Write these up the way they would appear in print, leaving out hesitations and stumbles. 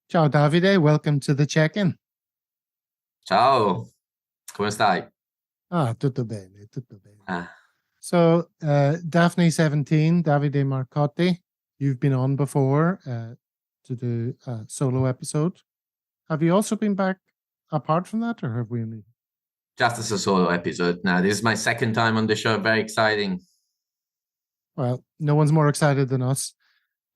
Ciao Davide, welcome to the check-in. Ciao, come stai? Tutto bene, tutto bene. Ah, So, Dafne17, Davide Marcotti, you've been on before to do a solo episode. Have you also been back apart from that, or have we only? just as a solo episode. Now, this is my second time on the show. Very exciting. Well, no one's more excited than us.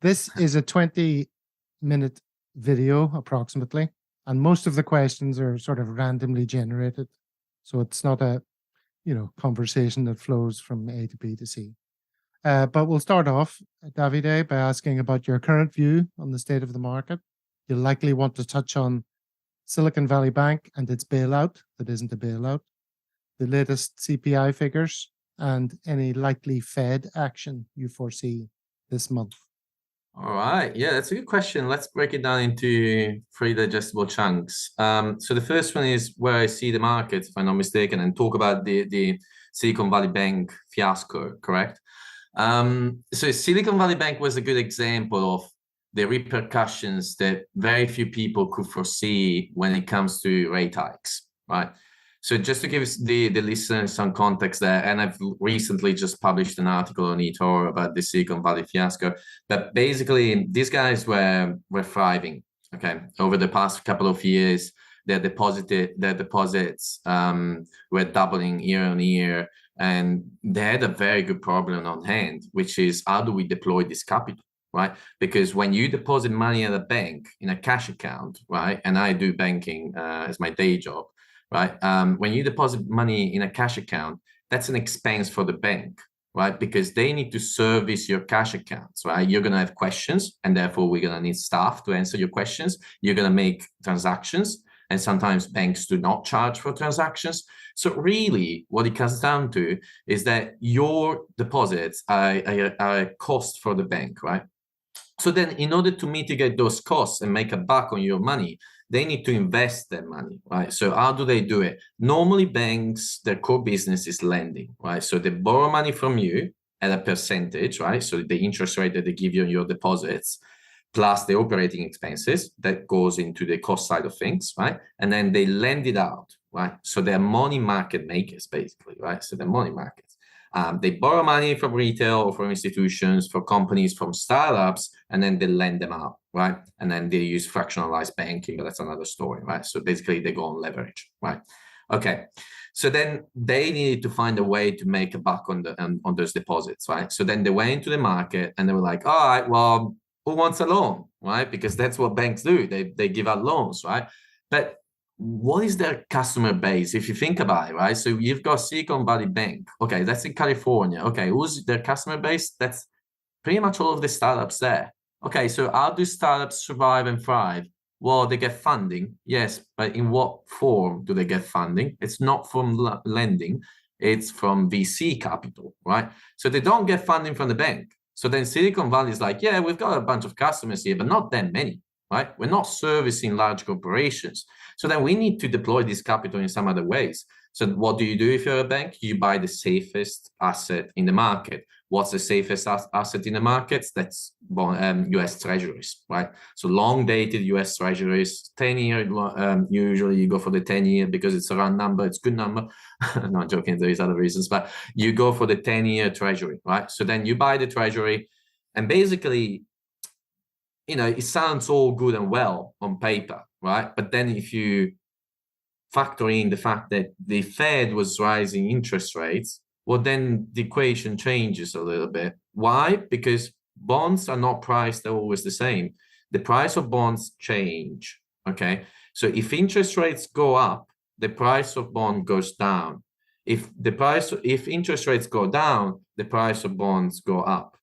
This is a 20-minute video, approximately, and most of the questions are sort of randomly generated. So it's not a, conversation that flows from A to B to C. But we'll start off, Davide, by asking about your current view on the state of the market. You'll likely want to touch on Silicon Valley Bank and its bailout that isn't a bailout, the latest CPI figures, and any likely Fed action you foresee this month. All right. Yeah, that's a good question. Let's break it down into three digestible chunks. So the first one is where I see the market, if I'm not mistaken, and talk about the Silicon Valley Bank fiasco, correct? So Silicon Valley Bank was a good example of the repercussions that very few people could foresee when it comes to rate hikes, right? So just to give the listeners some context there, and I've recently just published an article on eToro about the Silicon Valley fiasco, but basically these guys were thriving, okay? Over the past couple of years, their deposits were doubling year on year, and they had a very good problem on hand, which is how do we deploy this capital? Right? Because when you deposit money at a bank in a cash account, right? And I do banking as my day job, right? When you deposit money in a cash account, that's an expense for the bank, right? Because they need to service your cash accounts, right? You're going to have questions, and therefore we're going to need staff to answer your questions. You're going to make transactions, and sometimes banks do not charge for transactions. So really what it comes down to is that your deposits are a cost for the bank, right? So then in order to mitigate those costs and make a buck on your money, they need to invest their money, right? So how do they do it? Normally banks, their core business is lending, right? So they borrow money from you at a percentage, right? So the interest rate that they give you on your deposits, plus the operating expenses that goes into the cost side of things, right? And then they lend it out, right? So they're money market makers, basically, right? So they're money markets. They borrow money from retail or from institutions, for companies, from startups, and then they lend them out, right? And then they use fractionalized banking, but that's another story, right? So basically they go on leverage, right? Okay, so then they needed to find a way to make a buck on those deposits, right? So then they went into the market and they were like, all right, well, who wants a loan, right? Because that's what banks do. They give out loans, right? But what is their customer base, if you think about it, right? So you've got Silicon Valley Bank. Okay, that's in California. Okay, who's their customer base? That's pretty much all of the startups there. Okay, so how do startups survive and thrive? Well, they get funding, yes, but in what form do they get funding? It's not from lending, it's from VC capital, right? So they don't get funding from the bank. So then Silicon Valley is like, yeah, we've got a bunch of customers here, but not that many, right? We're not servicing large corporations. So then we need to deploy this capital in some other ways. So what do you do if you're a bank? You buy the safest asset in the market. What's the safest asset in the markets? That's US treasuries, right? So long dated US treasuries, 10-year, usually you go for the 10-year because it's a round number, it's a good number. Not joking, there is other reasons, but you go for the 10-year treasury, right? So then you buy the treasury, and basically, it sounds all good and well on paper, right? But then if you factor in the fact that the Fed was rising interest rates, well, then the equation changes a little bit. Why? Because bonds are not priced always the same. The price of bonds change, okay? So if interest rates go up, the price of bond goes down. If interest rates go down, the price of bonds go up.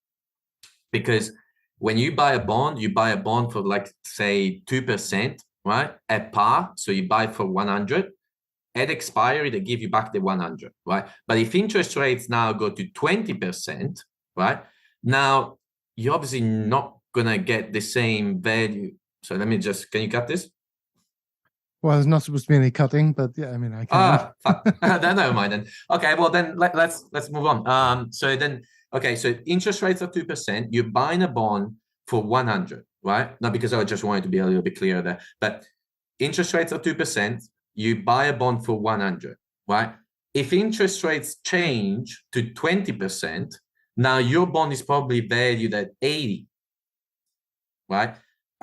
Because when you buy a bond, you buy a bond for, like, say 2%, right? At par. So you buy for 100. At expiry, they give you back the 100, right? But if interest rates now go to 20%, right? Now you're obviously not gonna get the same value. So let me just, can you cut this? Well, there's not supposed to be any cutting, but yeah, I mean, I can. Fuck. Never mind then. Okay, well then let's move on. So then, okay, so interest rates are 2%. You're buying a bond for 100. right? Not because I just wanted to be a little bit clearer there, but interest rates are 2%. You buy a bond for 100, right? If interest rates change to 20%, now your bond is probably valued at 80, right?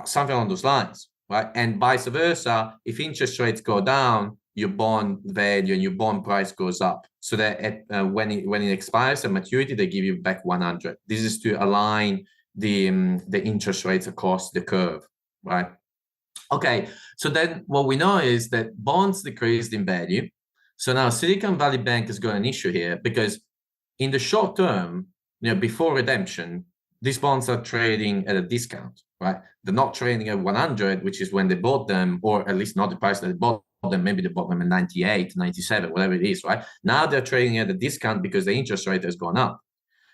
Something along those lines, right? And vice versa, if interest rates go down, your bond value and your bond price goes up. So that when it expires at maturity, they give you back 100. This is to align the interest rates across the curve, right? Okay, so then what we know is that bonds decreased in value. So now Silicon Valley Bank has got an issue here because in the short term, before redemption, these bonds are trading at a discount, right? They're not trading at 100, which is when they bought them, or at least not the price that they bought them. Maybe they bought them at 98, 97, whatever it is, right? Now they're trading at a discount because the interest rate has gone up.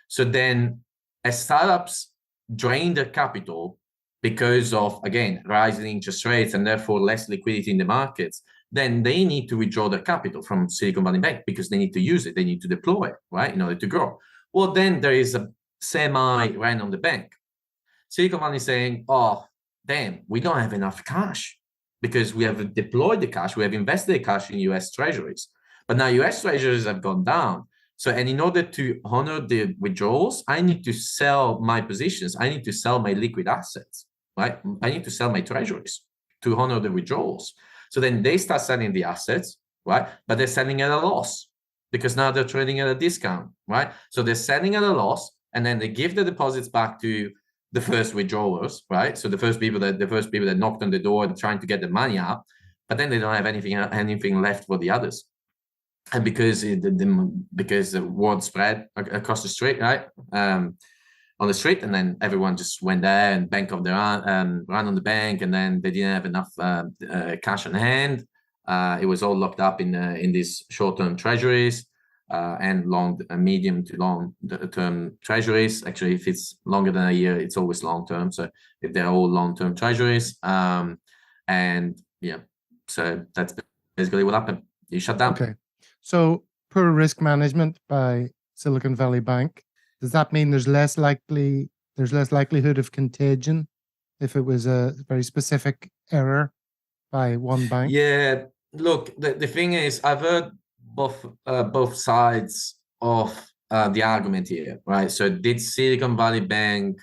So then as startups drain their capital because of, again, rising interest rates and therefore less liquidity in the markets, then they need to withdraw their capital from Silicon Valley Bank because they need to use it, they need to deploy it, right, in order to grow. Well, then there is a semi-run on the bank. Silicon Valley is saying, oh, damn, we don't have enough cash because we have deployed the cash, we have invested the cash in US treasuries. But now US treasuries have gone down. So, and in order to honor the withdrawals, I need to sell my positions. I need to sell my liquid assets, right? I need to sell my treasuries to honor the withdrawals. So then they start selling the assets, right? But they're selling at a loss because now they're trading at a discount, right? So they're selling at a loss and then they give the deposits back to the first withdrawers, right? So the first people that knocked on the door and trying to get the money out, but then they don't have anything left for the others. And because the word spread across the street, right, on the street, and then everyone just went there and ran on the bank, and then they didn't have enough cash on hand. It was all locked up in these short-term treasuries and medium to long-term treasuries. Actually, if it's longer than a year, it's always long-term. So if they're all long-term treasuries, and yeah, so that's basically what happened. You shut down. Okay. So poor risk management by Silicon Valley Bank, does that mean there's less likelihood of contagion if it was a very specific error by one bank? Yeah, look, the thing is, I've heard both sides of the argument here, right? So did Silicon Valley Bank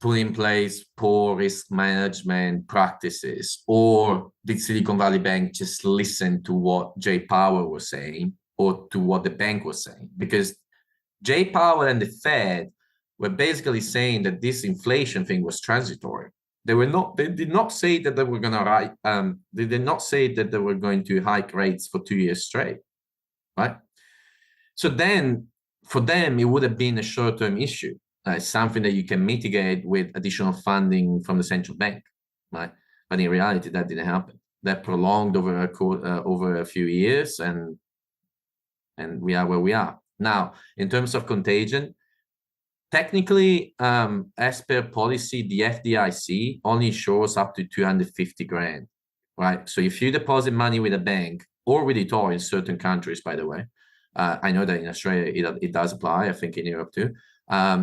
put in place poor risk management practices, or did Silicon Valley Bank just listen to what Jay Powell was saying or to what the bank was saying? Because Jay Powell and the Fed were basically saying that this inflation thing was transitory. They did not say that they were going to they did not say that they were going to hike rates for 2 years straight, right? So then for them, it would have been a short-term issue. Something that you can mitigate with additional funding from the central bank, right? But in reality, that didn't happen. That prolonged over a few years, and we are where we are now. In terms of contagion, technically, as per policy, the FDIC only insures up to 250 grand, right? So if you deposit money with a bank or with eToro in certain countries, by the way, I know that in Australia it does apply. I think in Europe too.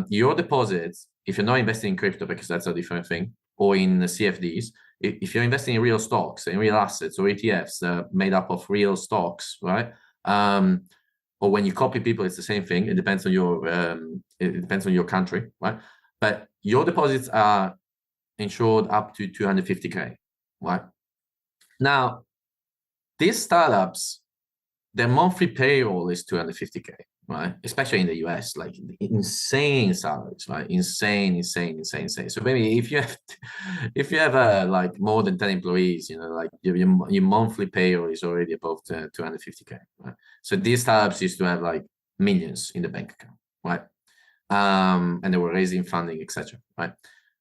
Your deposits, if you're not investing in crypto, because that's a different thing, or in CFDs, if you're investing in real stocks, in real assets, or ETFs made up of real stocks, right? Or when you copy people, it's the same thing. It depends on your country, right? But your deposits are insured up to 250K, right? Now, these startups, their monthly payroll is 250K, right? Especially in the US, like insane salaries, right? Insane. So maybe if you have like more than 10 employees, like your monthly payroll is already above 250K, right? So these startups used to have like millions in the bank account, right? And they were raising funding, etc. Right?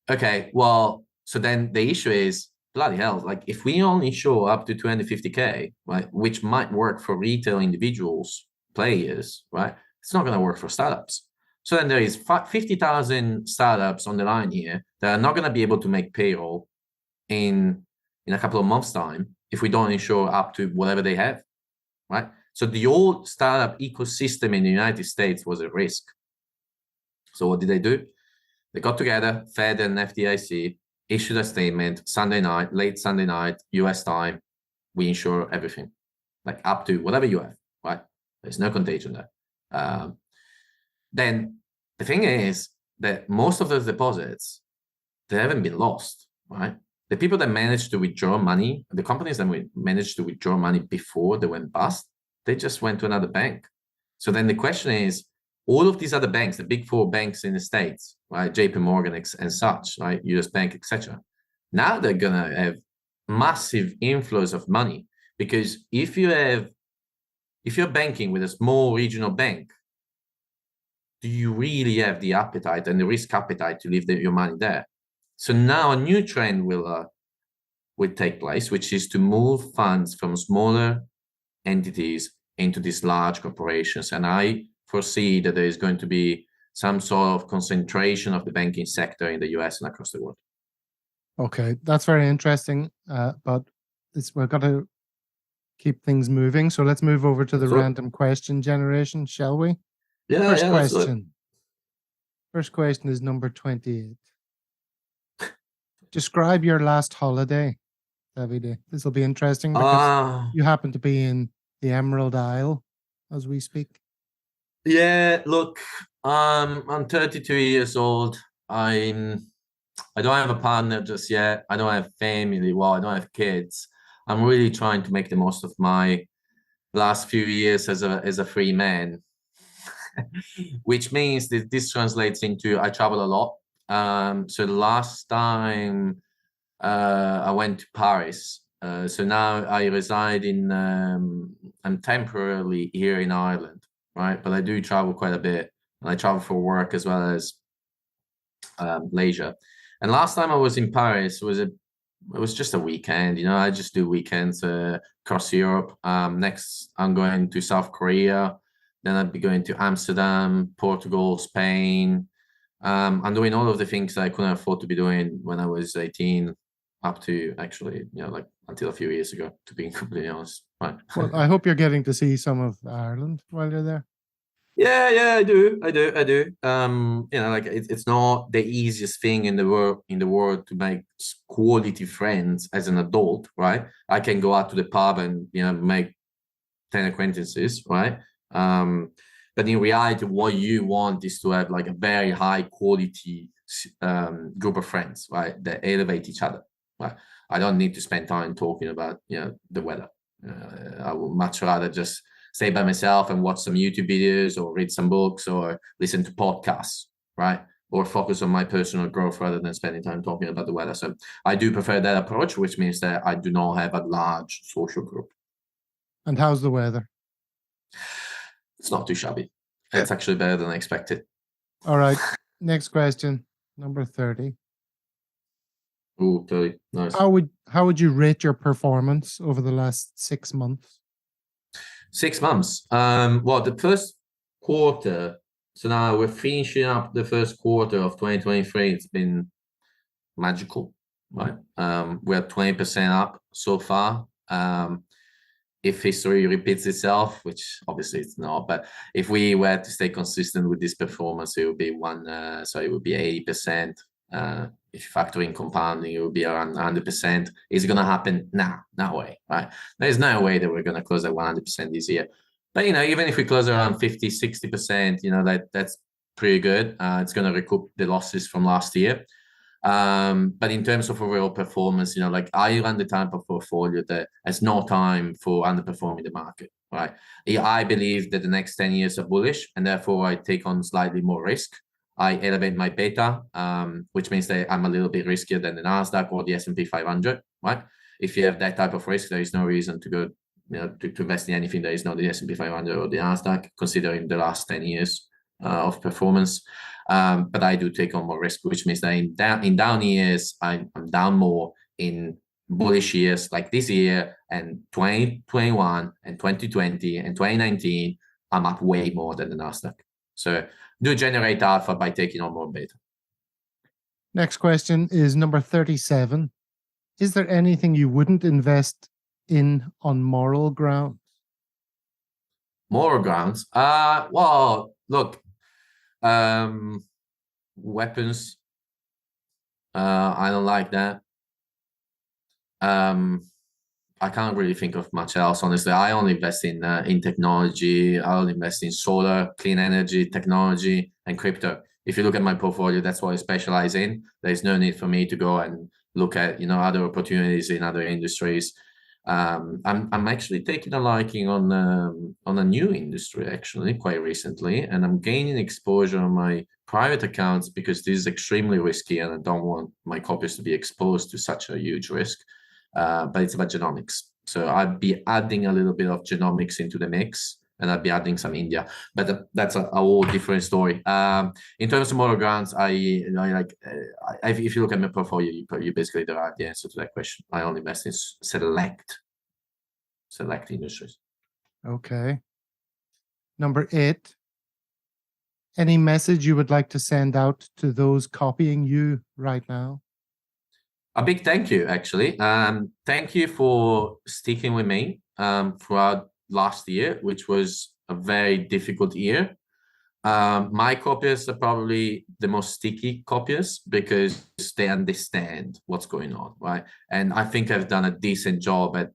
Okay, well, so then the issue is, bloody hell, like if we only show up to 250K, right, which might work for retail individuals, players, right, it's not going to work for startups. So then there is 50,000 startups on the line here that are not going to be able to make payroll in a couple of months' time if we don't insure up to whatever they have, right? So the old startup ecosystem in the United States was at risk. So what did they do? They got together, Fed and FDIC, issued a statement Sunday night, late Sunday night, US time. We insure everything, like up to whatever you have, right? There's no contagion there. Then the thing is that most of those deposits, they haven't been lost, right? The people that managed to withdraw money, the companies that managed to withdraw money before they went bust, they just went to another bank. So then the question is, all of these other banks, the big four banks in the States, right, JP Morgan and such, right, US Bank, etc. Now they're gonna have massive inflows of money, because if you're banking with a small regional bank, do you really have the appetite and the risk appetite to leave your money there? So now a new trend will take place, which is to move funds from smaller entities into these large corporations. And I foresee that there is going to be some sort of concentration of the banking sector in the US and across the world. Okay, that's very interesting. But we've got to keep things moving. So let's move over to the random question generation, shall we? Yeah. First question. First question is number 28. Describe your last holiday, Davide. This will be interesting because you happen to be in the Emerald Isle as we speak. Yeah, look, I'm 32 years old. I don't have a partner just yet. I don't have family. Well, I don't have kids. I'm really trying to make the most of my last few years as a free man, which means that this translates into I travel a lot. So the last time I went to Paris. So now I reside in, I'm temporarily here in Ireland, right? But I do travel quite a bit, and I travel for work as well as leisure. And last time I was in Paris it was just a weekend. I just do weekends across Europe. Next, I'm going to South Korea. Then I'll be going to Amsterdam, Portugal, Spain. I'm doing all of the things that I couldn't afford to be doing when I was 18, up to actually, like until a few years ago, to be completely honest. Right. Well, I hope you're getting to see some of Ireland while you're there. Yeah, I do. Like it's not the easiest thing in the world to make quality friends as an adult, right? I can go out to the pub and make 10 acquaintances, right? But in reality, what you want is to have like a very high quality group of friends, right? That elevate each other, right? I don't need to spend time talking about the weather. I would much rather just stay by myself and watch some YouTube videos or read some books or listen to podcasts, right? Or focus on my personal growth rather than spending time talking about the weather. So I do prefer that approach, which means that I do not have a large social group. And how's the weather? It's not too shabby. It's actually better than I expected. All right. Next question, number 30. Ooh, 30. Nice. How would you rate your performance over the last 6 months? 6 months. Well, the first quarter. So now we're finishing up the first quarter of 2023. It's been magical, right? We're 20% up so far. If history repeats itself, which obviously it's not, but if we were to stay consistent with this performance, it would be it would be 80%. If you factor in compounding, it would be around 100%. Is it going to happen? Nah, no way, right? There's no way that we're going to close at 100% this year. But, even if we close around 50, 60%, that's pretty good. It's going to recoup the losses from last year. But in terms of overall performance, like I run the type of portfolio that has no time for underperforming the market, right? I believe that the next 10 years are bullish, and therefore I take on slightly more risk. I elevate my beta, which means that I'm a little bit riskier than the Nasdaq or the S&P 500, right? If you have that type of risk, there is no reason to go, to invest in anything that is not the S&P 500 or the Nasdaq, considering the last 10 years of performance. But I do take on more risk, which means that in down years, I'm down more. In bullish years like this year and 2021 and 2020 and 2019, I'm up way more than the Nasdaq. So do generate alpha by taking on more beta. Next question is number 37. Is there anything you wouldn't invest in on moral grounds? Moral grounds? Well, look, weapons, I don't like that. I can't really think of much else, honestly. I only invest in technology. I only invest in solar, clean energy, technology, and crypto. If you look at my portfolio, that's what I specialize in. There's no need for me to go and look at other opportunities in other industries. I'm actually taking a liking on a new industry actually quite recently, and I'm gaining exposure on my private accounts because this is extremely risky, and I don't want my copies to be exposed to such a huge risk. But it's about genomics. So I'd be adding a little bit of genomics into the mix, and I'd be adding some India, but that's a whole different story. In terms of motor grants, if you look at my portfolio, you basically derive the answer to that question. I only invest in select industries. Okay. Number 8. Any message you would like to send out to those copying you right now? A big thank you, actually. Thank you for sticking with me throughout last year, which was a very difficult year. My copiers are probably the most sticky copiers because they understand what's going on, right? And I think I've done a decent job at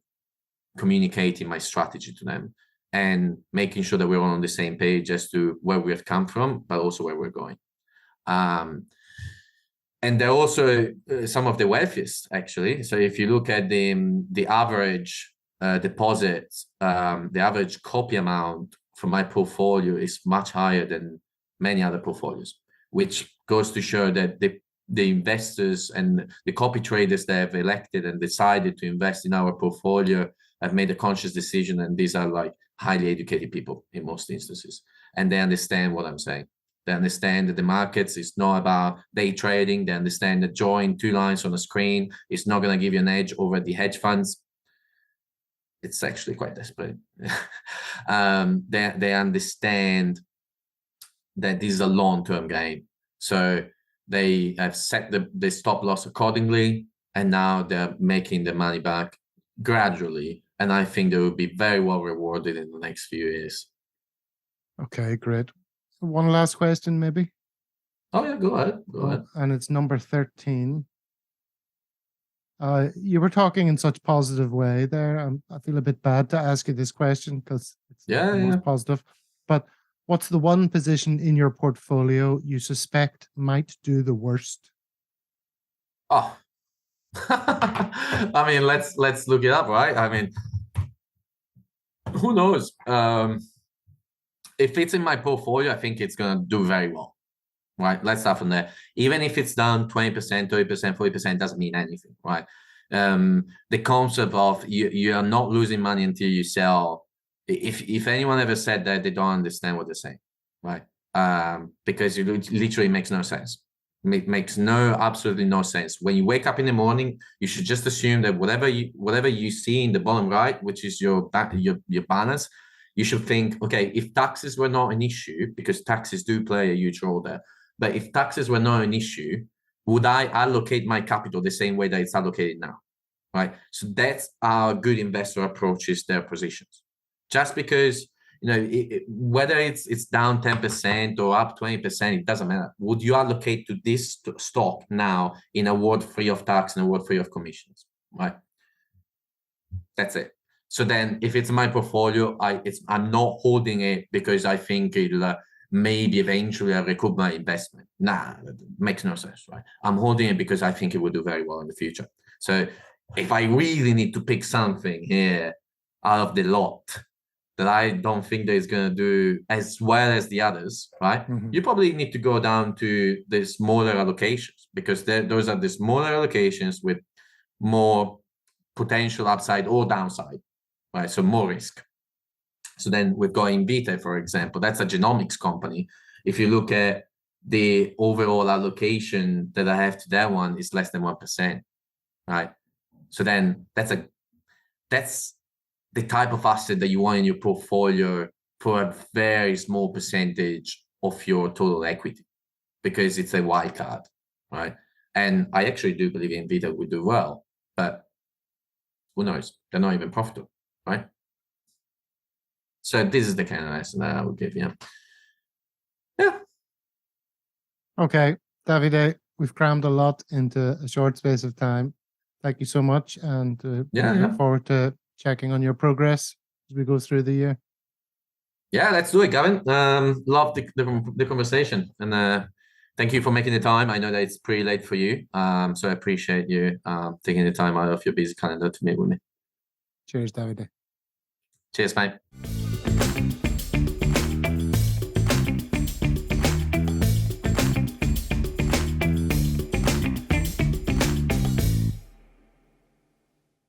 communicating my strategy to them and making sure that we're all on the same page as to where we have come from, but also where we're going. And they're also some of the wealthiest, actually. So if you look at the average deposits, the average copy amount from my portfolio is much higher than many other portfolios, which goes to show that the investors and the copy traders that have elected and decided to invest in our portfolio have made a conscious decision, and these are like highly educated people in most instances, and they understand what I'm saying. They understand that the markets is not about day trading. They understand that drawing 2 lines on a screen is not going to give you an edge over the hedge funds. It's actually quite desperate. They understand that this is a long-term game. So they have set the stop loss accordingly, and now they're making the money back gradually. And I think they will be very well rewarded in the next few years. Okay, great. One last question, maybe. Oh yeah, go ahead. Go ahead. And it's number 13. You were talking in such positive way there. I feel a bit bad to ask you this question because it's the most positive. But what's the one position in your portfolio you suspect might do the worst? Oh, I mean, let's look it up, right? I mean, who knows? If it's in my portfolio, I think it's going to do very well, right? Let's start from there. Even if it's down 20%, 30%, 40%, doesn't mean anything, right? The concept of you are not losing money until you sell. If anyone ever said that, they don't understand what they're saying, right? Because it literally makes no sense. It makes absolutely no sense. When you wake up in the morning, you should just assume that whatever you see in the bottom right, which is your balance, you should think, okay, if taxes were not an issue, because taxes do play a huge role there, but if taxes were not an issue, would I allocate my capital the same way that it's allocated now, right? So that's how good investor approaches their positions. Just because, whether it's down 10% or up 20%, it doesn't matter. Would you allocate to this stock now in a world free of tax and a world free of commissions, right? That's it. So then if it's my portfolio, I'm not holding it because I think it'll maybe eventually I'll recoup my investment. Nah, that makes no sense, right? I'm holding it because I think it will do very well in the future. So if I really need to pick something here out of the lot that I don't think that is going to do as well as the others, right? Mm-hmm. You probably need to go down to the smaller allocations because those are the smaller allocations with more potential upside or downside, right? So more risk. So then we've got Invita, for example. That's a genomics company. If you look at the overall allocation that I have to that one, is less than 1%, right? So then that's the type of asset that you want in your portfolio for a very small percentage of your total equity because it's a wild card, right? And I actually do believe Invita will do well, but who knows? They're not even profitable, right? So this is the kind of lesson that I would give you. Yeah. Okay, Davide, we've crammed a lot into a short space of time. Thank you so much, and we look forward to checking on your progress as we go through the year. Yeah, let's do it, Gavin. Love the conversation, and thank you for making the time. I know that it's pretty late for you, so I appreciate you taking the time out of your busy calendar to meet with me. Cheers, Davide. Cheers, mate.